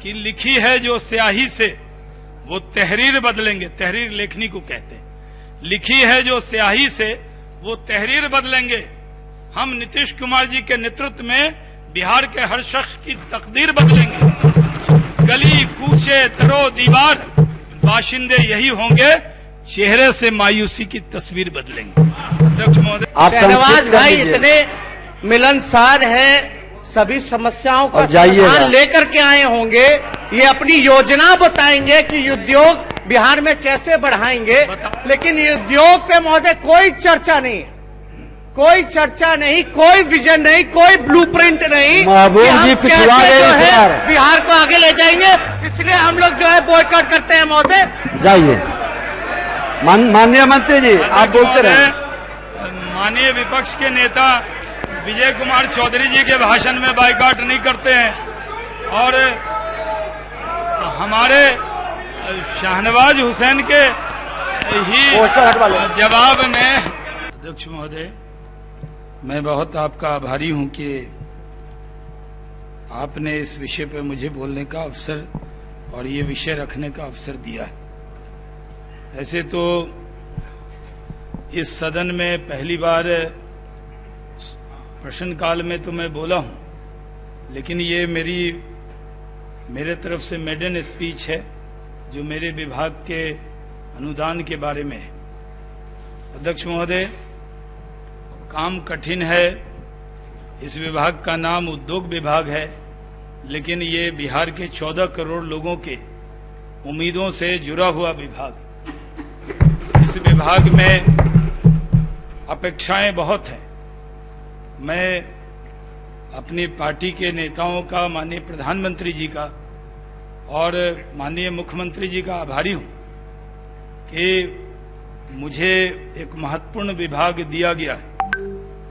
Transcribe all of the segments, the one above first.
कि लिखी है जो स्याही से वो तहरीर बदलेंगे, तहरीर लेखनी को कहते हैं। लिखी है जो स्याही से वो तहरीर बदलेंगे। हम नीतीश कुमार जी के नेतृत्व में बिहार के हर शख्स की तकदीर बदलेंगे। गली कूचे तरो दीवार बाशिंदे यही होंगे, चेहरे से मायूसी की तस्वीर बदलेंगे। अध्यक्ष महोदय, शहनवाज भाई इतने मिलनसार है, सभी समस्याओं का समाधान लेकर के आए होंगे। ये अपनी योजना बताएंगे कि उद्योग बिहार में कैसे बढ़ाएंगे, लेकिन ये उद्योग पे महोदय कोई चर्चा नहीं है, कोई चर्चा नहीं, कोई विजन नहीं, कोई ब्लूप्रिंट नहीं। महबूब जी पिछड़ा गए, बिहार को आगे ले जाएंगे, इसलिए हम लोग जो है बॉयकॉट करते हैं। महोदय जाइए। माननीय मंत्री जी आप बोलते रहे। माननीय विपक्ष के नेता विजय कुमार चौधरी जी के भाषण में बाइकआउट नहीं करते हैं और हमारे शाहनवाज हुसैन के ही जवाब में। अध्यक्ष महोदय, मैं बहुत आपका आभारी हूं कि आपने इस विषय पर मुझे बोलने का अवसर और ये विषय रखने का अवसर दिया है। ऐसे तो इस सदन में पहली बार प्रश्नकाल में तो मैं बोला हूं, लेकिन ये मेरे तरफ से मेडन स्पीच है जो मेरे विभाग के अनुदान के बारे में है। अध्यक्ष महोदय, काम कठिन है। इस विभाग का नाम उद्योग विभाग है, लेकिन ये बिहार के 14 करोड़ लोगों के उम्मीदों से जुड़ा हुआ विभाग। इस विभाग में अपेक्षाएं बहुत हैं। मैं अपनी पार्टी के नेताओं का, माननीय प्रधानमंत्री जी का और माननीय मुख्यमंत्री जी का आभारी हूं कि मुझे एक महत्वपूर्ण विभाग दिया गया है।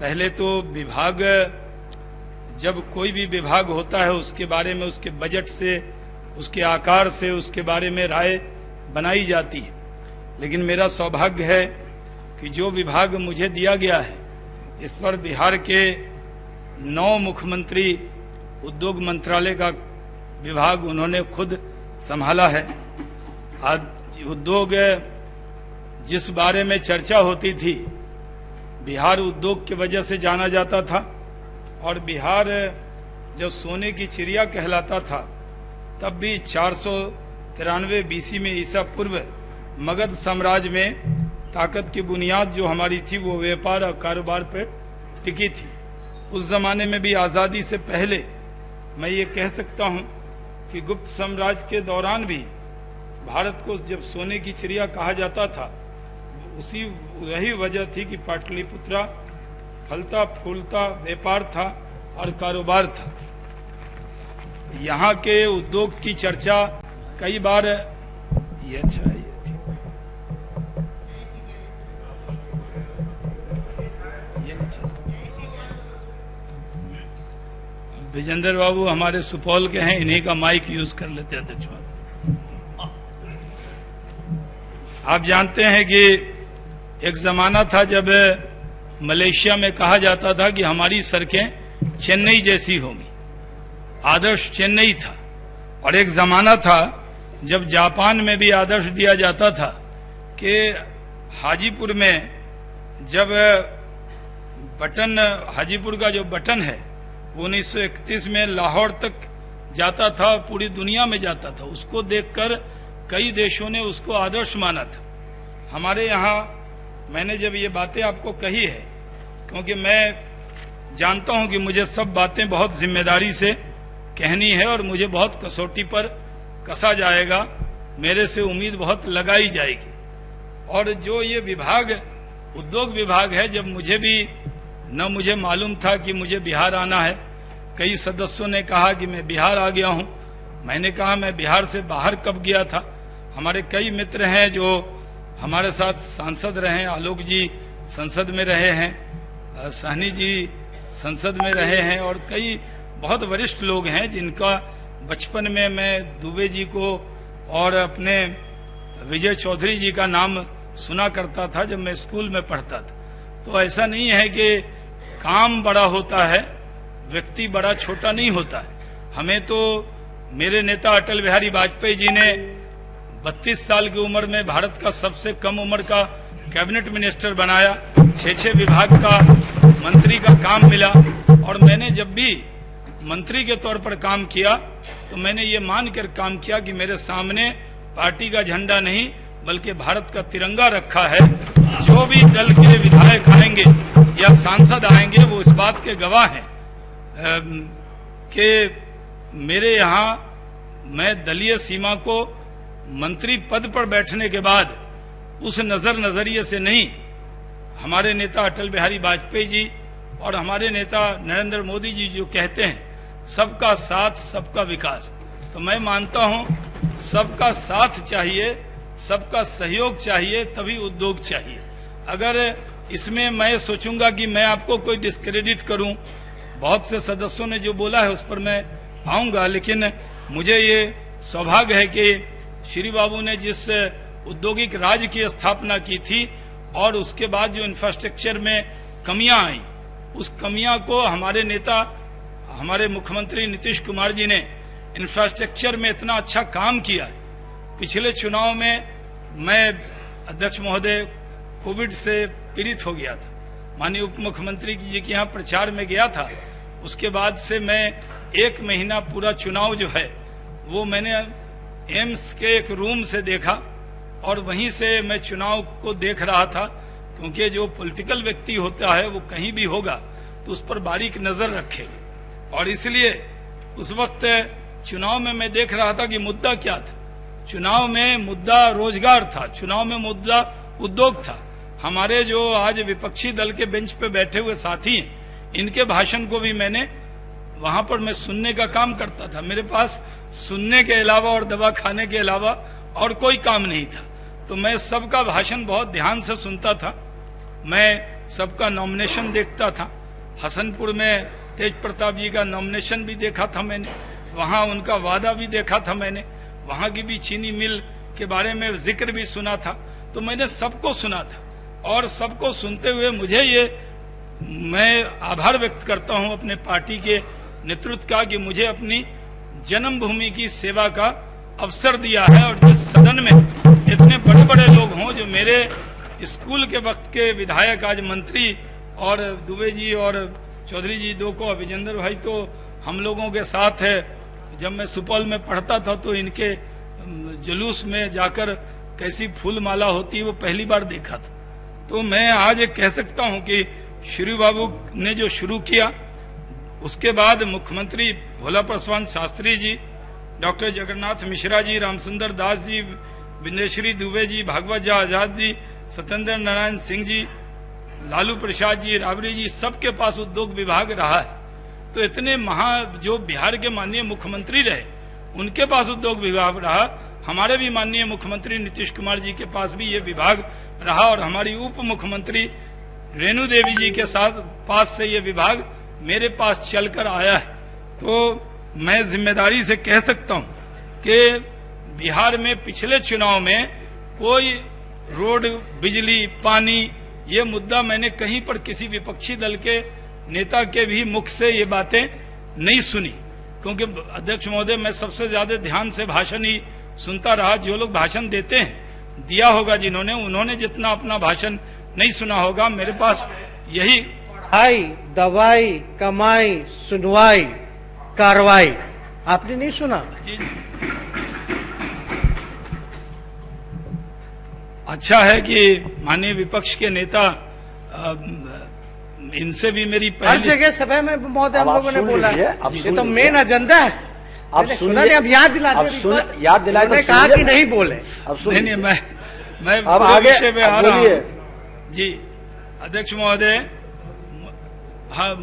पहले तो विभाग, जब कोई भी विभाग होता है उसके बारे में, उसके बजट से, उसके आकार से, उसके बारे में राय बनाई जाती है, लेकिन मेरा सौभाग्य है कि जो विभाग मुझे दिया गया है इस पर बिहार के 9 मुख्यमंत्री उद्योग मंत्रालय का विभाग उन्होंने खुद संभाला है। आज उद्योग जिस बारे में चर्चा होती थी, बिहार उद्योग की वजह से जाना जाता था और बिहार जब सोने की चिड़िया कहलाता था, तब भी 493 बीसी में ईसा पूर्व मगध साम्राज्य में ताकत की बुनियाद जो हमारी थी वो व्यापार और कारोबार पर टिकी थी। उस जमाने में भी, आजादी से पहले, मैं ये कह सकता हूं कि गुप्त साम्राज्य के दौरान भी भारत को जब सोने की चिड़िया कहा जाता था, वही वजह थी कि पाटलिपुत्रा फलता फूलता व्यापार था और कारोबार था। यहाँ के उद्योग की चर्चा कई बार, ये अच्छा है, विजेंद्र बाबू हमारे सुपौल के हैं, इन्हीं का माइक यूज कर लेते हैं। अध्यक्ष, आप जानते हैं कि एक जमाना था जब मलेशिया में कहा जाता था कि हमारी सड़कें चेन्नई जैसी होंगी, आदर्श चेन्नई था। और एक जमाना था जब जापान में भी आदर्श दिया जाता था कि हाजीपुर में जब बटन, हाजीपुर का जो बटन है 1931 में लाहौर तक जाता था, पूरी दुनिया में जाता था। उसको देखकर कई देशों ने उसको आदर्श माना था। हमारे यहाँ, मैंने जब ये बातें आपको कही है, क्योंकि मैं जानता हूं कि मुझे सब बातें बहुत जिम्मेदारी से कहनी है और मुझे बहुत कसौटी पर कसा जाएगा, मेरे से उम्मीद बहुत लगाई जाएगी। और जो ये विभाग, उद्योग विभाग है, जब मुझे मालूम था कि मुझे बिहार आना है, कई सदस्यों ने कहा कि मैं बिहार आ गया हूं। मैंने कहा मैं बिहार से बाहर कब गया था। हमारे कई मित्र हैं जो हमारे साथ सांसद रहे हैं, आलोक जी संसद में रहे हैं, सहनी जी संसद में रहे हैं, और कई बहुत वरिष्ठ लोग हैं जिनका बचपन में मैं दुबे जी को और अपने विजय चौधरी जी का नाम सुना करता था जब मैं स्कूल में पढ़ता था। तो ऐसा नहीं है कि काम बड़ा होता है, व्यक्ति बड़ा छोटा नहीं होता है। हमें तो मेरे नेता अटल बिहारी वाजपेयी जी ने 32 साल की उम्र में भारत का सबसे कम उम्र का कैबिनेट मिनिस्टर बनाया, 6 विभाग का मंत्री का काम मिला। और मैंने जब भी मंत्री के तौर पर काम किया तो मैंने ये मानकर काम किया कि मेरे सामने पार्टी का झंडा नहीं बल्कि भारत का तिरंगा रखा है। जो भी दल के विधायक आएंगे या सांसद आएंगे वो इस बात के गवाह हैं कि मेरे यहाँ मैं दलीय सीमा को मंत्री पद पर बैठने के बाद उस नजरिए से नहीं, हमारे नेता अटल बिहारी वाजपेयी जी और हमारे नेता नरेंद्र मोदी जी जो कहते हैं सबका साथ सबका विकास, तो मैं मानता हूं सबका साथ चाहिए, सबका सहयोग चाहिए, तभी उद्योग चाहिए। अगर इसमें मैं सोचूंगा कि मैं आपको कोई डिस्क्रेडिट करूं, बहुत से सदस्यों ने जो बोला है उस पर मैं आऊंगा, लेकिन मुझे ये सौभाग्य है कि श्री बाबू ने जिस औद्योगिक राज्य की स्थापना की थी और उसके बाद जो इंफ्रास्ट्रक्चर में कमियां आई, उस कमियां को हमारे नेता हमारे मुख्यमंत्री नीतीश कुमार जी ने इंफ्रास्ट्रक्चर में इतना अच्छा काम किया। पिछले चुनाव में मैं अध्यक्ष महोदय कोविड से पीड़ित हो गया था, माननीय उप मुख्यमंत्री जी के यहाँ प्रचार में गया था। उसके बाद से मैं 1 महीना पूरा चुनाव जो है वो मैंने एम्स के एक रूम से देखा और वहीं से मैं चुनाव को देख रहा था, क्योंकि जो पॉलिटिकल व्यक्ति होता है वो कहीं भी होगा तो उस पर बारीक नजर रखे, और इसलिए उस वक्त चुनाव में मैं देख रहा था कि मुद्दा क्या था। चुनाव में मुद्दा रोजगार था, चुनाव में मुद्दा उद्योग था। हमारे जो आज विपक्षी दल के बेंच पे बैठे हुए साथी हैं, इनके भाषण को भी मैंने वहां पर मैं सुनने का काम करता था। मेरे पास सुनने के अलावा और दवा खाने के अलावा और कोई काम नहीं था, तो मैं सबका भाषण बहुत ध्यान से सुनता था। मैं सबका नॉमिनेशन देखता था। हसनपुर में तेज प्रताप जी का नॉमिनेशन भी देखा था मैंने, वहां उनका वादा भी देखा था मैंने, वहां की भी चीनी मिल के बारे में जिक्र भी सुना था। तो मैंने सबको सुना था और सबको सुनते हुए मैं आभार व्यक्त करता हूं अपने पार्टी के नेतृत्व का कि मुझे अपनी जन्मभूमि की सेवा का अवसर दिया है। और जिस सदन में इतने बड़े बड़े लोग हों, जो मेरे स्कूल के वक्त के विधायक आज मंत्री, और दुबे जी और चौधरी जी दो को, विजेंद्र भाई तो हम लोगों के साथ है। जब मैं सुपौल में पढ़ता था तो इनके जुलूस में जाकर कैसी फूल माला होती है वो पहली बार देखा था। तो मैं आज कह सकता हूं कि श्री बाबू ने जो शुरू किया, उसके बाद मुख्यमंत्री भोला पासवान शास्त्री जी, डॉक्टर जगन्नाथ मिश्रा जी, रामसुंदर दास जी, बिंदेश्वरी दुबे जी, भागवत झा आजाद जी, सत्येंद्र नारायण सिंह जी, लालू प्रसाद जी, राबड़ी जी, सबके पास उद्योग विभाग रहा है। तो इतने जो बिहार के माननीय मुख्यमंत्री रहे उनके पास उद्योग विभाग रहा, हमारे भी माननीय मुख्यमंत्री नीतीश कुमार जी के पास भी ये विभाग रहा, और हमारी उप मुख्यमंत्री रेणु देवी जी के पास से ये विभाग मेरे पास चलकर आया है। तो मैं जिम्मेदारी से कह सकता हूं कि बिहार में पिछले चुनाव में कोई रोड, बिजली, पानी, ये मुद्दा मैंने कहीं पर किसी विपक्षी दल के नेता के भी मुख से ये बातें नहीं सुनी, क्योंकि अध्यक्ष महोदय मैं सबसे ज्यादा ध्यान से भाषण ही सुनता रहा। जो लोग भाषण देते हैं, दिया होगा जिन्होंने, उन्होंने जितना अपना भाषण नहीं सुना होगा। मेरे पास यही पढ़ाई, दवाई, कमाई, सुनवाई, कार्रवाई आपने नहीं सुना? जी, अच्छा है कि माननीय विपक्ष के नेता, इनसे भी मेरी हर पहली जगह सभा में महोदय हम लोगों ने बोला, ये तो मेन एजेंडा है। अब सुनिए, अब याद दिला याद दिलाए तो कहा कि नहीं बोले। अब नहीं, मैं अब आगे विषय में आ रहा बोलिए। हूं। जी अध्यक्ष महोदय, हाँ,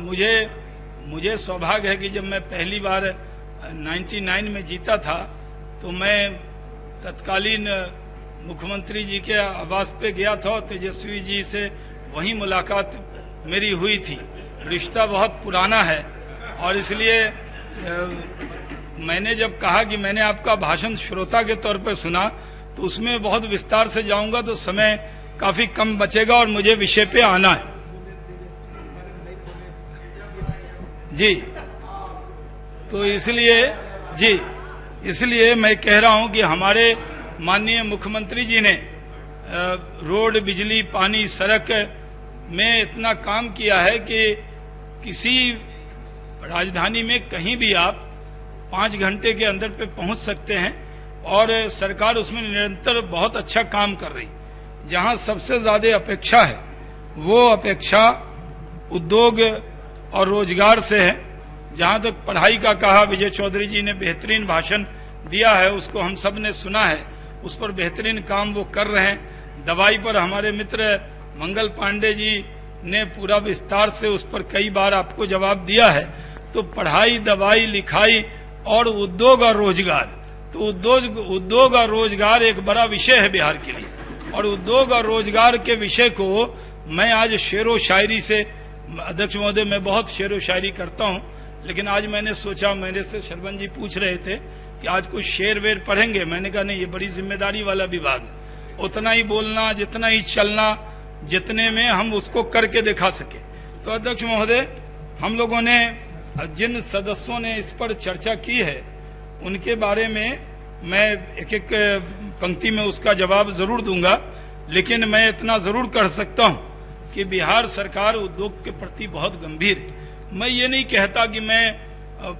मुझे सौभाग्य है कि जब मैं पहली बार 99 में जीता था तो मैं तत्कालीन मुख्यमंत्री जी के आवास पे गया था, तेजस्वी जी से वहीं मुलाकात मेरी हुई थी। रिश्ता बहुत पुराना है और इसलिए मैंने जब कहा कि मैंने आपका भाषण श्रोता के तौर पर सुना तो उसमें बहुत विस्तार से जाऊंगा तो समय काफी कम बचेगा और मुझे विषय पे आना है। जी, तो इसलिए जी इसलिए मैं कह रहा हूं कि हमारे माननीय मुख्यमंत्री जी ने रोड, बिजली, पानी, सड़क में इतना काम किया है कि किसी राजधानी में कहीं भी आप 5 घंटे के अंदर पे पहुंच सकते हैं और सरकार उसमें निरंतर बहुत अच्छा काम कर रही। जहां सबसे ज्यादा अपेक्षा है वो अपेक्षा उद्योग और रोजगार से है। जहां तक पढ़ाई का कहा, विजय चौधरी जी ने बेहतरीन भाषण दिया है, उसको हम सब ने सुना है, उस पर बेहतरीन काम वो कर रहे हैं। दवाई पर हमारे मित्र मंगल पांडे जी ने पूरा विस्तार से उस पर कई बार आपको जवाब दिया है। तो पढ़ाई, दवाई, लिखाई और उद्योग और रोजगार, तो उद्योग और रोजगार एक बड़ा विषय है बिहार के लिए। और उद्योग और रोजगार के विषय को मैं आज शेरो शायरी से, अध्यक्ष महोदय मैं बहुत शेरो शायरी करता हूं, लेकिन आज मैंने सोचा, मेरे से शरवण जी पूछ रहे थे कि आज कुछ शेर वेर पढ़ेंगे। मैंने कहा नहीं, ये बड़ी जिम्मेदारी वाला विभाग है, उतना ही बोलना, जितना ही चलना, जितने में हम उसको करके दिखा सके। तो अध्यक्ष महोदय, हम लोगों ने, जिन सदस्यों ने इस पर चर्चा की है, उनके बारे में मैं एक एक पंक्ति में उसका जवाब जरूर दूंगा, लेकिन मैं इतना जरूर कर सकता हूं कि बिहार सरकार उद्योग के प्रति बहुत गंभीर है। मैं ये नहीं कहता कि मैं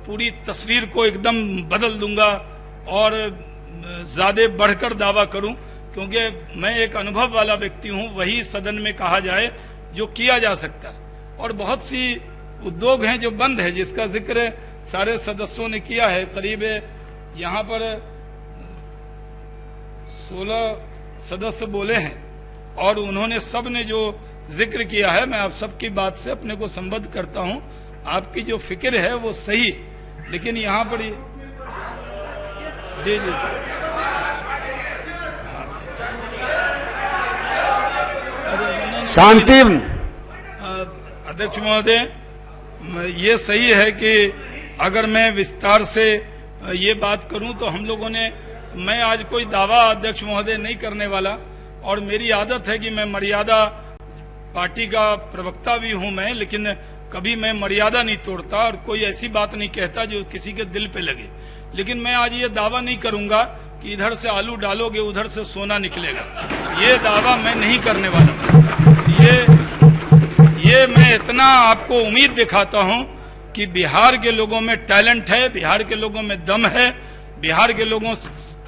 पूरी तस्वीर को एकदम बदल दूंगा और ज्यादा बढ़कर दावा करूं, क्योंकि मैं एक अनुभव वाला व्यक्ति हूं। वही सदन में कहा जाए जो किया जा सकता है। और बहुत सी उद्योग हैं जो बंद है, जिसका जिक्र सारे सदस्यों ने किया है। करीब यहाँ पर 16 सदस्य बोले हैं और उन्होंने सब ने जो जिक्र किया है, मैं आप सबकी बात से अपने को संबद्ध करता हूं। आपकी जो फिक्र है वो सही, लेकिन यहाँ पर जी जी शांति। अध्यक्ष महोदय, ये सही है कि अगर मैं विस्तार से ये बात करूं तो हम लोगों ने, मैं आज कोई दावा अध्यक्ष महोदय नहीं करने वाला, और मेरी आदत है कि मैं मर्यादा, पार्टी का प्रवक्ता भी हूं मैं, लेकिन कभी मैं मर्यादा नहीं तोड़ता और कोई ऐसी बात नहीं कहता जो किसी के दिल पे लगे। लेकिन मैं आज ये दावा नहीं करूंगा कि इधर से आलू डालोगे उधर से सोना निकलेगा, ये दावा मैं नहीं करने वाला। ये मैं इतना आपको उम्मीद दिखाता हूं कि बिहार के लोगों में टैलेंट है, बिहार के लोगों में दम है, बिहार के लोगों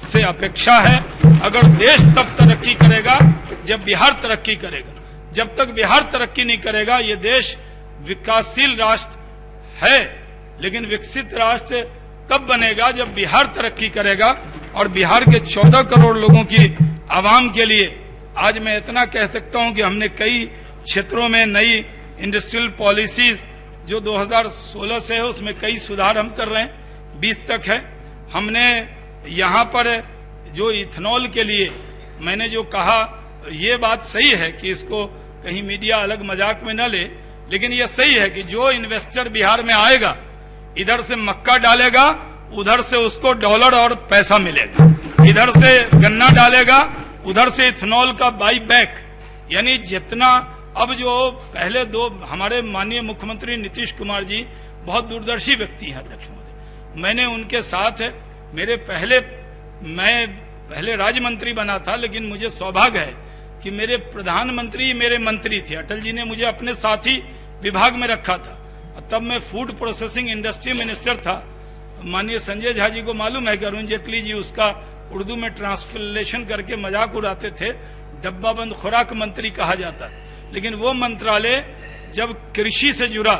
से अपेक्षा है। अगर देश तब तरक्की करेगा जब बिहार तरक्की करेगा। जब तक बिहार तरक्की नहीं करेगा, ये देश विकासशील राष्ट्र है, लेकिन विकसित राष्ट्र तब बनेगा जब बिहार तरक्की करेगा। और बिहार के 14 करोड़ लोगों की आवाम के लिए आज मैं इतना कह सकता हूं कि हमने कई क्षेत्रों में नई इंडस्ट्रियल पॉलिसीज जो 2016 से है उसमें कई सुधार हम कर रहे हैं, 20 तक है। हमने यहाँ पर जो इथेनॉल के लिए मैंने जो कहा, ये बात सही है कि इसको कहीं मीडिया अलग मजाक में न ले, लेकिन ये सही है कि जो इन्वेस्टर बिहार में आएगा, इधर से मक्का डालेगा, उधर से उसको डॉलर और पैसा मिलेगा। इधर से गन्ना डालेगा, उधर से इथेनॉल का बाई बैक, यानी जितना अब जो पहले हमारे माननीय मुख्यमंत्री नीतीश कुमार जी बहुत दूरदर्शी व्यक्ति हैं अध्यक्ष महोदय। मैंने उनके साथ मैं पहले राज्य मंत्री बना था, लेकिन मुझे सौभाग्य है कि मेरे प्रधानमंत्री मेरे मंत्री थे। अटल जी ने मुझे अपने साथी विभाग में रखा था, तब मैं फूड प्रोसेसिंग इंडस्ट्री मिनिस्टर था। माननीय संजय झा जी को मालूम है कि अरुण जेटली जी उसका उर्दू में ट्रांसलेशन करके मजाक उड़ाते थे, डब्बाबंद खुराक मंत्री कहा जाता। लेकिन वो मंत्रालय जब कृषि से जुड़ा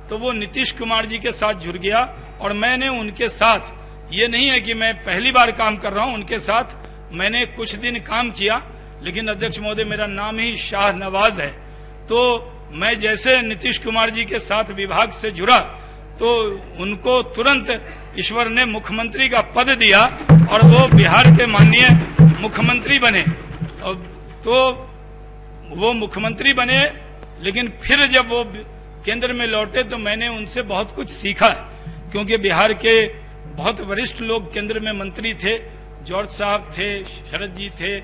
तो वो नीतीश कुमार जी के साथ जुड़ गया, और मैंने उनके साथ, ये नहीं है कि मैं पहली बार काम कर रहा हूं, उनके साथ मैंने कुछ दिन काम किया। लेकिन अध्यक्ष महोदय, मेरा नाम ही शाह नवाज है, तो मैं जैसे नीतीश कुमार जी के साथ विभाग से जुड़ा तो उनको तुरंत ईश्वर ने मुख्यमंत्री का पद दिया और वो बिहार के माननीय मुख्यमंत्री बने। तो वो मुख्यमंत्री बने, लेकिन फिर जब वो केंद्र में लौटे तो मैंने उनसे बहुत कुछ सीखा, क्योंकि बिहार के बहुत वरिष्ठ लोग केंद्र में मंत्री थे। जॉर्ज साहब थे, शरद जी थे,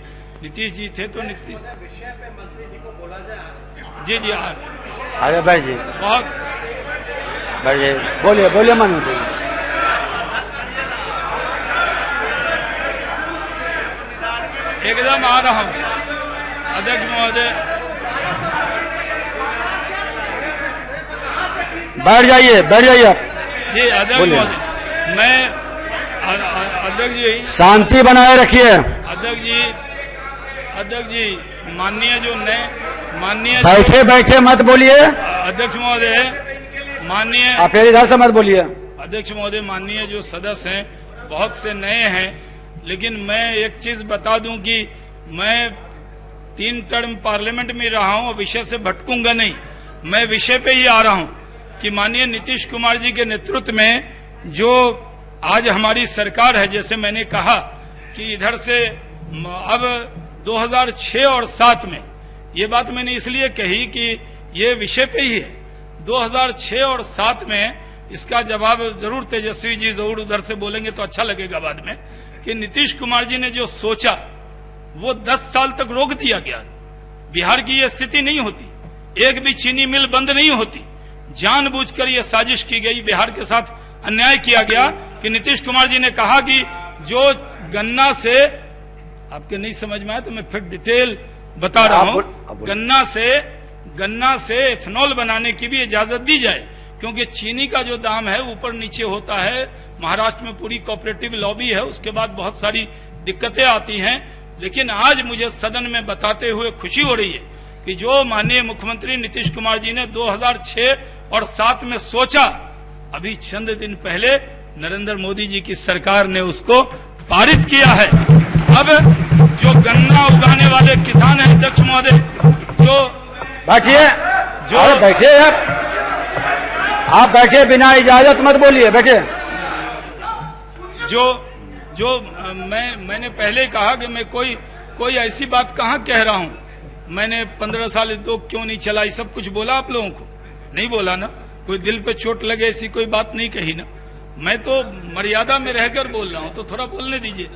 नीतीश जी थे। तो नीतीश विषय पे मंत्री जी को बोला जाए। जी जी, अरे भाई जी, बहुत भाई जी बोलिए बोलिए मनोज जी। एकदम आ रहा हूं अध्यक्ष महोदय। बैठ जाइए आप। जी अध्यक्ष महोदय, मैं अध्यक्ष जी शांति बनाए रखिए। अध्यक्ष जी माननीय जो नए बैठे मत बोलिए अध्यक्ष महोदय, माननीय आप फिर इधर से मत बोलिए। अध्यक्ष महोदय, माननीय जो सदस्य हैं बहुत से नए हैं, लेकिन मैं एक चीज बता दूं कि मैं 3 टर्म पार्लियामेंट में रहा हूं और विषय से भटकूंगा नहीं। मैं विषय पे ही आ रहा हूं कि माननीय नीतीश कुमार जी के नेतृत्व में जो आज हमारी सरकार है, जैसे मैंने कहा कि इधर से अब 2006 और 7 में, ये बात मैंने इसलिए कही कि ये विषय पे ही है। 2006 और 7 में इसका जवाब जरूर तेजस्वी जी जरूर उधर से बोलेंगे तो अच्छा लगेगा बाद में, कि नीतीश कुमार जी ने जो सोचा वो 10 साल तक रोक दिया गया। बिहार की ये स्थिति नहीं होती, एक भी चीनी मिल बंद नहीं होती। जानबूझकर ये साजिश की गई, बिहार के साथ अन्याय किया गया कि नीतीश कुमार जी ने कहा कि जो गन्ना से, आपके नहीं समझ में आया तो मैं फिर डिटेल बता रहा हूं, गन्ना से एथेनॉल बनाने की भी इजाजत दी जाए, क्योंकि चीनी का जो दाम है ऊपर नीचे होता है। महाराष्ट्र में पूरी कोऑपरेटिव लॉबी है, उसके बाद बहुत सारी दिक्कतें आती हैं। लेकिन आज मुझे सदन में बताते हुए खुशी हो रही है कि जो माननीय मुख्यमंत्री नीतीश कुमार जी ने 2006 और 7 में सोचा, अभी चंद दिन पहले नरेंद्र मोदी जी की सरकार ने उसको पारित किया है। अब जो गन्ना उगाने वाले किसान हैं अध्यक्ष महोदय, जो बैठिए, जो बैठिए आप बैठे, बिना इजाजत मत बोलिए, बैठे। जो मैंने पहले कहा कि मैं कोई ऐसी बात कहां कह रहा हूं। मैंने 15 साल उद्योग क्यों नहीं चलाई, सब कुछ बोला आप लोगों को, नहीं बोला ना? कोई दिल पे चोट लगे ऐसी कोई बात नहीं कही ना। मैं तो मर्यादा में रहकर बोल रहा हूं, तो थोड़ा बोलने दीजिए।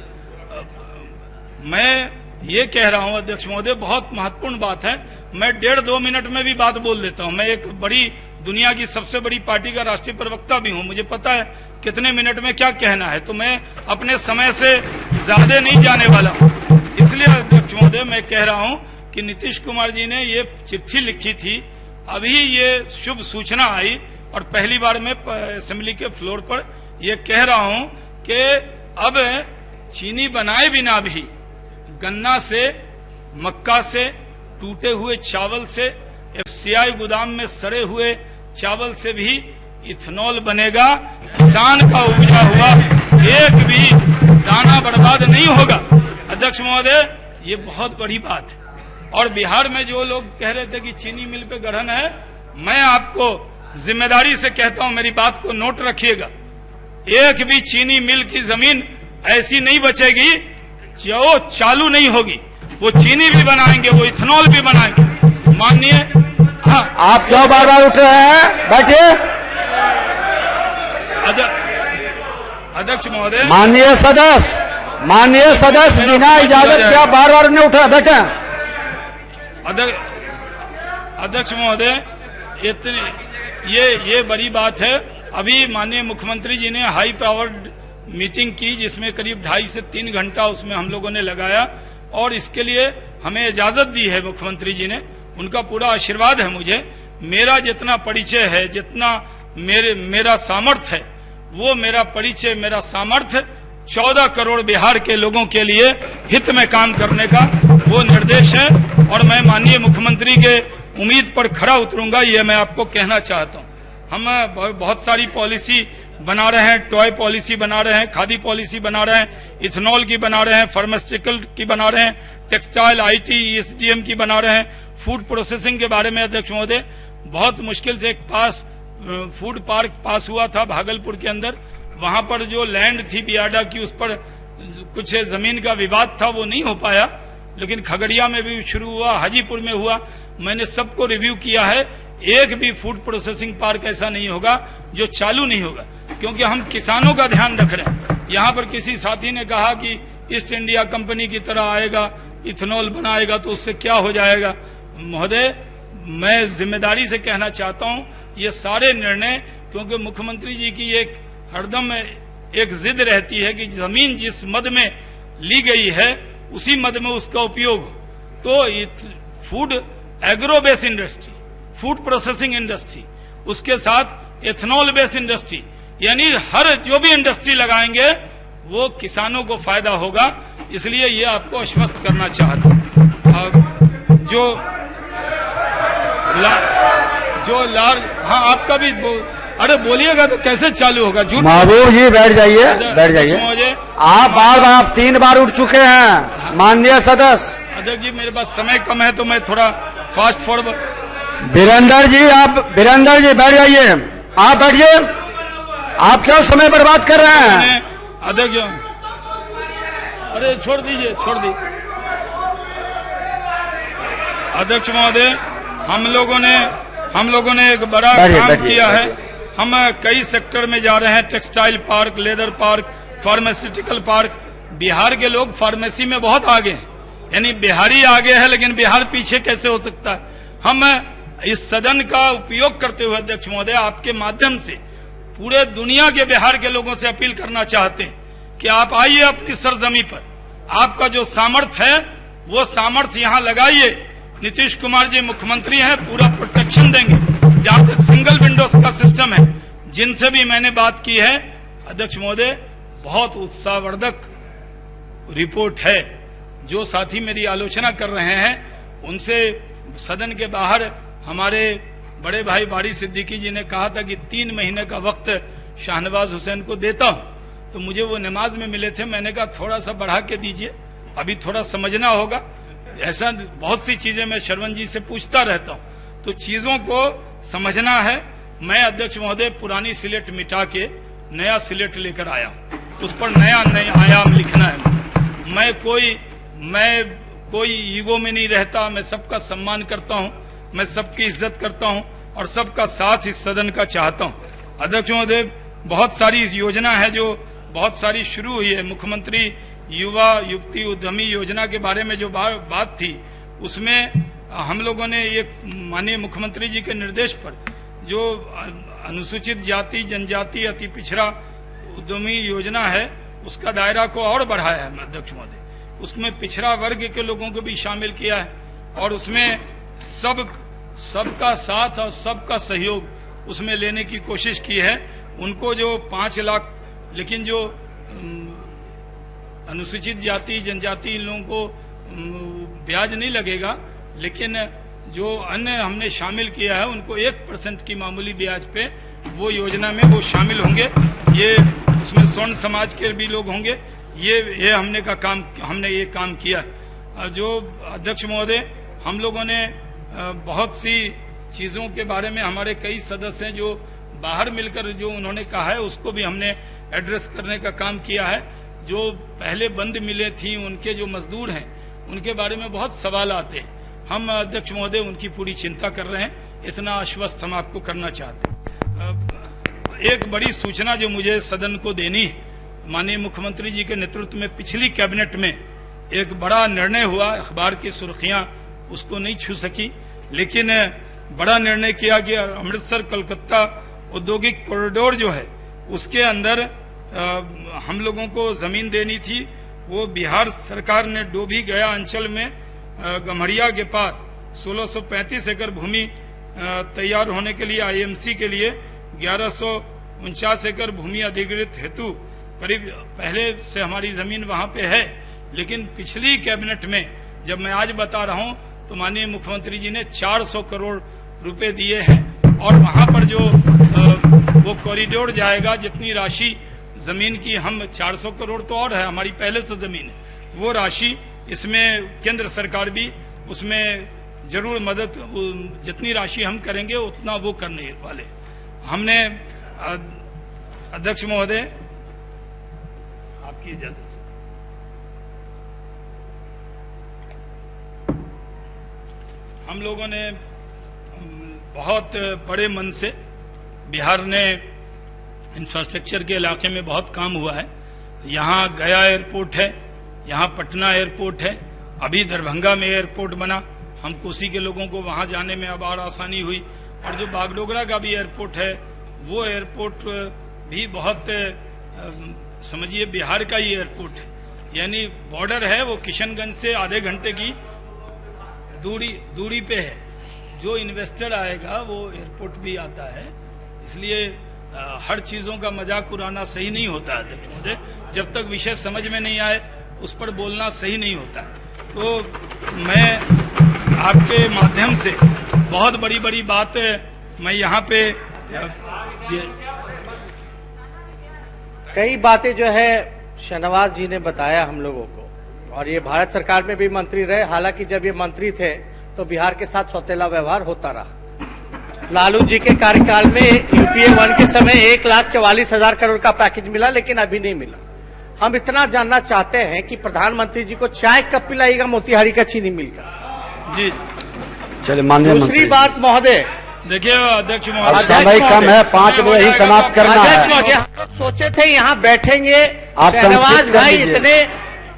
मैं ये कह रहा हूं अध्यक्ष महोदय, बहुत महत्वपूर्ण बात है। मैं 1.5-2 मिनट में भी बात बोल देता हूं। मैं एक बड़ी दुनिया की सबसे बड़ी पार्टी का राष्ट्रीय प्रवक्ता भी हूं, मुझे पता है कितने मिनट में क्या कहना है, तो मैं अपने समय से ज्यादा नहीं जाने वाला हूं। इसलिए अध्यक्ष महोदय मैं कह रहा हूं कि नीतीश कुमार जी ने ये चिट्ठी लिखी थी, अभी ये शुभ सूचना आई और पहली बार मैं असेंबली के फ्लोर पर ये कह रहा हूं कि अब चीनी बनाए बिना भी गन्ना से, मक्का से, टूटे हुए चावल से, FCI गोदाम में सड़े हुए चावल से भी इथेनॉल बनेगा। किसान का उपजा हुआ एक भी दाना बर्बाद नहीं होगा। अध्यक्ष महोदय, ये बहुत बड़ी बात है। और बिहार में जो लोग कह रहे थे कि चीनी मिल पे गढ़न है, मैं आपको जिम्मेदारी से कहता हूं, मेरी बात को नोट रखिएगा, एक भी चीनी मिल की जमीन ऐसी नहीं बचेगी जो चालू नहीं होगी। वो चीनी भी बनाएंगे, वो इथेनॉल भी बनाएंगे। माननीय आप क्यों बार उठ रहे हैं? बैठिए। अध्यक्ष महोदय, माननीय सदस्य बिना इजाजत क्या बार नहीं उठ रहे? बैठे। अध्यक्ष महोदय, ये बड़ी बात है। अभी माननीय मुख्यमंत्री जी ने हाई पावर्ड मीटिंग की, जिसमें करीब 2.5 से 3 घंटा उसमें हम लोगों ने लगाया और इसके लिए हमें इजाजत दी है मुख्यमंत्री जी ने। उनका पूरा आशीर्वाद है मुझे। मेरा जितना परिचय है, जितना मेरा सामर्थ्य है, वो मेरा परिचय, मेरा सामर्थ्य 14 करोड़ बिहार के लोगों के लिए हित में काम करने का वो निर्देश है। और मैं माननीय मुख्यमंत्री के उम्मीद पर खरा उतरूंगा, ये मैं आपको कहना चाहता हूं। हम बहुत सारी पॉलिसी बना रहे हैं, टॉय पॉलिसी बना रहे हैं, खादी पॉलिसी बना रहे हैं, इथेनॉल की बना रहे हैं, फार्मास्यूटिकल की बना रहे हैं, टेक्सटाइल, IT, ESDM की बना रहे हैं, फूड प्रोसेसिंग के बारे में अध्यक्ष महोदय बहुत मुश्किल से एक फूड पार्क पास हुआ था भागलपुर के अंदर। वहां पर जो लैंड थी बियाडा की, उस पर कुछ जमीन का विवाद था, वो नहीं हो पाया। लेकिन खगड़िया में भी शुरू हुआ, हाजीपुर में हुआ। मैंने सबको रिव्यू किया है, एक भी फूड प्रोसेसिंग पार्क ऐसा नहीं होगा जो चालू नहीं होगा, क्योंकि हम किसानों का ध्यान रख रहे हैं। यहाँ पर किसी साथी ने कहा कि ईस्ट इंडिया कंपनी की तरह आएगा, इथेनॉल बनाएगा तो उससे क्या हो जाएगा। महोदय, मैं जिम्मेदारी से कहना चाहता हूं, ये सारे निर्णय, क्योंकि मुख्यमंत्री जी की एक हरदम एक जिद रहती है कि जमीन जिस मद में ली गई है उसी मद में उसका उपयोग हो। तो food agro base industry, food processing industry, उसके साथ एथनॉल बेस इंडस्ट्री, यानी हर जो भी इंडस्ट्री लगाएंगे वो किसानों को फायदा होगा। इसलिए ये आपको आश्वस्त करना चाहता हूं। जो लार्ज, हाँ आपका भी अरे बोलिएगा तो कैसे चालू होगा? झूठ। महबूब जी बैठ जाइए, बैठ जाइए। आप 3 बार उठ चुके हैं माननीय सदस्य। अध्यक्ष जी मेरे पास समय कम है तो मैं थोड़ा फास्ट फॉरवर्ड। वीरेंद्र जी बैठ जाइए, आप बैठिए। आप क्यों समय बर्बाद कर रहे हैं? अध्यक्ष अरे छोड़ दीजिए। अध्यक्ष महोदय, हम लोगों ने एक बड़ा काम किया है। हम कई सेक्टर में जा रहे हैं, textile park, leather park, pharmaceutical park. Bihar के लोग फार्मेसी में बहुत आगे हैं, यानी बिहारी आगे है लेकिन बिहार पीछे कैसे हो सकता है? हम इस सदन का उपयोग करते हुए अध्यक्ष महोदय आपके माध्यम से पूरे दुनिया के बिहार के लोगों से अपील करना चाहते हैं कि आप आइए अपनी सरजमी पर, आपका जो सामर्थ्य है वो सामर्थ्य यहां लगाइए। नीतीश कुमार जी मुख्यमंत्री हैं, पूरा प्रोटेक्शन देंगे। जहां तक सिंगल विंडोज का सिस्टम है, जिनसे भी मैंने बात की है अध्यक्ष महोदय, बहुत उत्साहवर्धक रिपोर्ट है। जो साथी मेरी आलोचना कर रहे हैं उनसे सदन के बाहर हमारे बड़े भाई बारी सिद्दीकी जी ने कहा था कि 3 महीने का वक्त शाहनवाज हुसैन को देता हूं, तो मुझे वो नमाज में मिले थे। मैंने कहा थोड़ा सा बढ़ा के दीजिए, अभी थोड़ा समझना होगा। ऐसा बहुत सी चीजें मैं शरवण जी से पूछता रहता हूं, तो चीजों को समझना है। मैं अध्यक्ष महोदय पुरानी सिलेट मिटा के नया सिलेट लेकर आया हूं, उस पर नया आयाम लिखना है। मैं कोई ईगो में नहीं रहता, मैं सबका सम्मान करता हूं, मैं सबकी इज्जत करता हूं और सबका साथ इस सदन का चाहता हूं। अध्यक्ष महोदय, बहुत सारी योजना है जो बहुत सारी शुरू हुई है। मुख्यमंत्री युवा युवती उद्यमी योजना के बारे में जो बात थी, उसमें हम लोगों ने एक माननीय मुख्यमंत्री जी के निर्देश पर जो अनुसूचित जाति जनजाति अति पिछड़ा उद्यमी योजना है उसका दायरा को और बढ़ाया है अध्यक्ष महोदय। उसमें पिछड़ा वर्ग के लोगों को भी शामिल किया है और उसमें सबका साथ और सबका सहयोग उसमें लेने की कोशिश की है। उनको जो 5 लाख, लेकिन जो अनुसूचित जाति जनजाति इन लोगों को ब्याज नहीं लगेगा, लेकिन जो अन्य हमने शामिल किया है उनको 1% की मामूली ब्याज पे वो योजना में वो शामिल होंगे। ये उसमें स्वर्ण समाज के भी लोग होंगे। ये हमने ये काम किया है। जो अध्यक्ष महोदय, हम लोगों ने बहुत सी चीजों के बारे में, हमारे कई सदस्य हैं जो बाहर मिलकर जो उन्होंने कहा है उसको भी हमने एड्रेस करने का काम किया है। जो पहले बंद मिले थी उनके जो मजदूर हैं उनके बारे में बहुत सवाल आते हैं। हम अध्यक्ष महोदय उनकी पूरी चिंता कर रहे हैं। इतना आश्वस्त हम आपको करना चाहते हैं। एक बड़ी सूचना जो मुझे सदन को देनी है, माननीय मुख्यमंत्री जी के नेतृत्व में पिछली कैबिनेट में एक बड़ा निर्णय हुआ। अखबार की सुर्खियां उसको नहीं छू सकी, लेकिन बड़ा निर्णय किया कि अमृतसर कोलकाता औद्योगिक कॉरिडोर जो है उसके अंदर हम लोगों को जमीन देनी थी। वो बिहार सरकार ने डोभी गया अंचल में गम्हरिया के पास 1635 एकड़ भूमि तैयार होने के लिए आईएमसी के लिए 1149 एकड़ भूमि अधिग्रहित हेतु करीब पहले से हमारी जमीन वहां पे है। लेकिन पिछली कैबिनेट में जब मैं आज बता रहा हूं तो माननीय मुख्यमंत्री जी ने 400 करोड़ रुपए दिए हैं और वहां पर जो वो कॉरिडोर जाएगा, जितनी राशि जमीन की, हम 400 करोड़ तो और है, हमारी पहले से जमीन है, वो राशि इसमें केंद्र सरकार भी उसमें जरूर मदद, जितनी राशि हम करेंगे उतना वो करने वाले। हमने अध्यक्ष महोदय आपकी इजाजत से हम लोगों ने बहुत बड़े मन से, बिहार ने इंफ्रास्ट्रक्चर के इलाके में बहुत काम हुआ है। यहाँ गया एयरपोर्ट है, यहाँ पटना एयरपोर्ट है, अभी दरभंगा में एयरपोर्ट बना। हम कोसी के लोगों को वहां जाने में अब और आसानी हुई। और जो बागडोगरा का भी एयरपोर्ट है वो एयरपोर्ट भी बहुत समझिए बिहार का ही एयरपोर्ट है। यानी बॉर्डर है वो किशनगंज से आधे घंटे की दूरी पे है। जो इन्वेस्टर आएगा वो एयरपोर्ट भी आता है, इसलिए हर चीजों का मजाक उड़ाना सही नहीं होता है अध्यक्ष महोदय। जब तक विषय समझ में नहीं आए उस पर बोलना सही नहीं होता है। तो मैं आपके माध्यम से बहुत बड़ी बड़ी बात मैं यहाँ पे कई बातें जो है शाहनवाज जी ने बताया हम लोगों को, और ये भारत सरकार में भी मंत्री रहे। हालांकि जब ये मंत्री थे तो बिहार के साथ सौतेला व्यवहार होता रहा। लालू जी के कार्यकाल में यूपीए 1 के समय 1,44,000 करोड़ का पैकेज मिला, लेकिन अभी नहीं मिला। हम इतना जानना चाहते हैं कि प्रधानमंत्री जी को चाय कब पिलाएगा मोतिहारी का चीनी मिल का? जी चलिए माननीय दूसरी बात महोदय, देखिए अध्यक्ष अब महोदय, समय कम है, 5 बजे ही समाप्त करना अध्यक्ष है। महोदय, हम लोग सोचे थे यहाँ बैठेंगे, आप शाहनवाज संक्षिप्त कर भाई लीजिए। इतने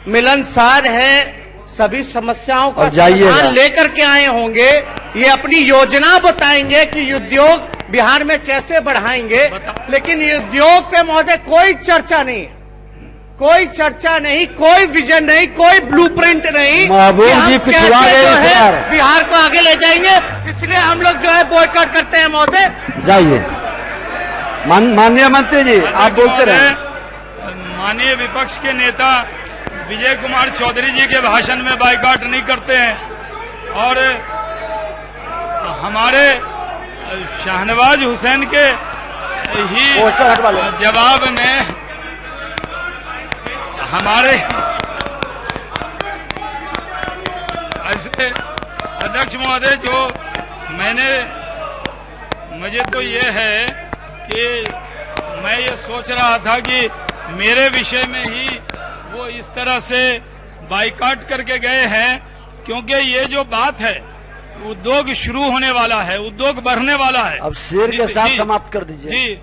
मिलनसार हैं, सभी समस्याओं का और जाइएगा। समाधान लेकर के आए होंगे। ये अपनी योजना बताएंगे कि उद्योग बिहार में कैसे बढ़ाएंगे, लेकिन उद्योग पे महोदय कोई चर्चा नहीं है, कोई चर्चा नहीं, कोई विजन नहीं, कोई ब्लूप्रिंट नहीं। महबूब कि हम जी पिछवा कैसे गए जो है सर। बिहार को आगे ले जाएंगे, इसलिए हम लोग जो है बॉयकॉट करते हैं महोदय। जाइए माननीय मंत्री जी, आप बोलते रहे। माननीय विपक्ष के नेता विजय कुमार चौधरी जी के भाषण में बाइकआउट नहीं करते हैं, और हमारे शाहनवाज हुसैन के ही पोस्टर हटवा लो। जवाब में हमारे ऐसे अध्यक्ष महोदय, जो मुझे तो ये है कि मैं ये सोच रहा था कि मेरे विषय में ही वो इस तरह से बाइकआउट करके गए हैं, क्योंकि ये जो बात है उद्योग शुरू होने वाला है, उद्योग बढ़ने वाला है। अब शेर के साथ समाप्त कर दीजिए। जी,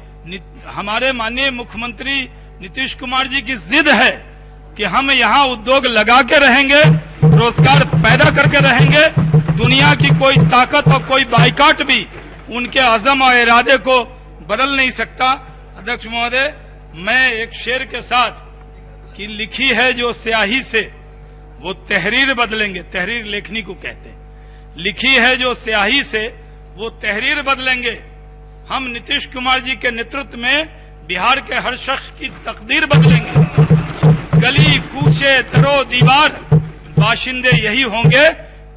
हमारे माननीय मुख्यमंत्री नीतीश कुमार जी की जिद है कि हम यहाँ उद्योग लगा के रहेंगे, रोजगार पैदा करके रहेंगे। दुनिया की कोई ताकत और कोई बाइकआउट भी उनके अज़म और इरादे को बदल नहीं सकता। अध्यक्ष महोदय, मैं एक शेर के साथ कि लिखी है जो स्याही से वो तहरीर बदलेंगे, तहरीर लेखनी को कहते हैं, लिखी है जो स्याही से वो तहरीर बदलेंगे। हम नीतीश कुमार जी के नेतृत्व में बिहार के हर शख्स की तकदीर बदलेंगे। गली कूचे दरो दीवार बाशिंदे यही होंगे,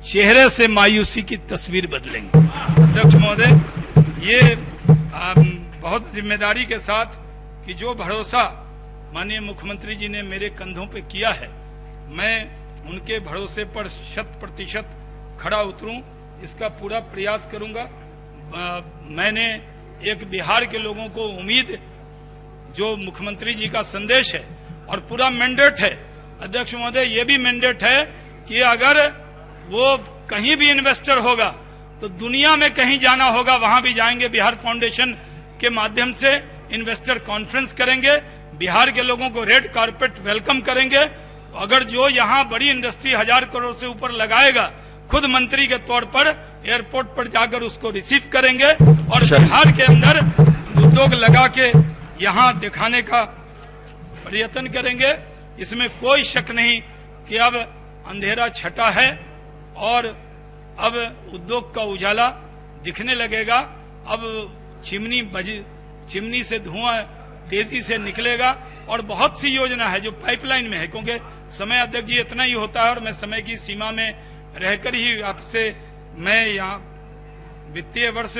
चेहरे से मायूसी की तस्वीर बदलेंगे। अध्यक्ष महोदय, ये बहुत जिम्मेदारी के साथ कि जो भरोसा माननीय मुख्यमंत्री जी ने मेरे कंधों पे किया है, मैं उनके भरोसे पर 100% खड़ा उतरूं, इसका पूरा प्रयास करूंगा। मैंने एक बिहार के लोगों को उम्मीद, जो मुख्यमंत्री जी का संदेश है और पूरा मैंडेट है अध्यक्ष महोदय, ये भी मैंडेट है कि अगर वो कहीं भी इन्वेस्टर होगा तो दुनिया में कहीं जाना होगा, वहां भी जाएंगे। बिहार फाउंडेशन के माध्यम से इन्वेस्टर कॉन्फ्रेंस करेंगे, बिहार के लोगों को रेड कारपेट वेलकम करेंगे। अगर जो यहाँ बड़ी इंडस्ट्री 1000 करोड़ से ऊपर लगाएगा, खुद मंत्री के तौर पर एयरपोर्ट पर जाकर उसको रिसीव करेंगे और बिहार के अंदर उद्योग लगा के यहाँ दिखाने का प्रयत्न करेंगे। इसमें कोई शक नहीं कि अब अंधेरा छटा है और अब उद्योग का उजाला दिखने लगेगा। अब चिमनी से धुआं तेजी से निकलेगा और बहुत सी योजना है जो पाइपलाइन में है। क्योंकि समय अध्यक्ष जी इतना ही होता है और मैं समय की सीमा में रहकर ही आपसे, मैं यहाँ वित्तीय वर्ष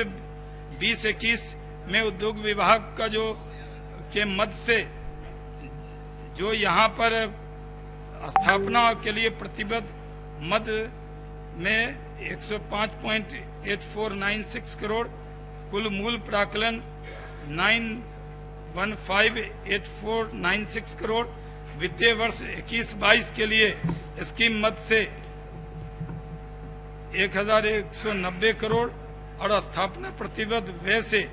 2021 में उद्योग विभाग का जो के मद से जो यहाँ पर स्थापना के लिए प्रतिबद्ध मद में 105.8496 करोड़, कुल मूल प्राकलन 9158496 करोड़, वित्तीय वर्ष 21-22 के लिए स्कीम मद से 1190 करोड़ और स्थापना प्रतिबद्ध व्यय से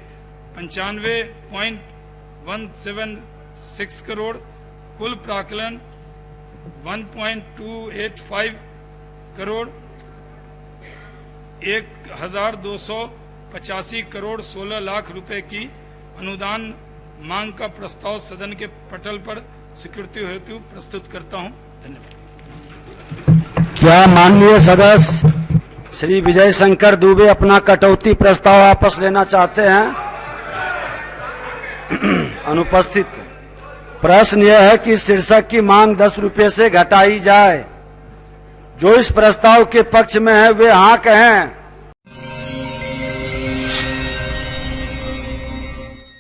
95.176 करोड़, कुल प्राकलन 1.285 करोड़, 1285 करोड़ 16 लाख रुपए की अनुदान मांग का प्रस्ताव सदन के पटल पर स्वीकृति हेतु प्रस्तुत करता हूं। क्या माननीय सदस्य श्री विजय शंकर दुबे अपना कटौती प्रस्ताव वापस लेना चाहते हैं? अनुपस्थित। प्रश्न यह है कि शीर्षक की मांग 10 रुपये से घटाई जाए। जो इस प्रस्ताव के पक्ष में है वे हाँ कहें,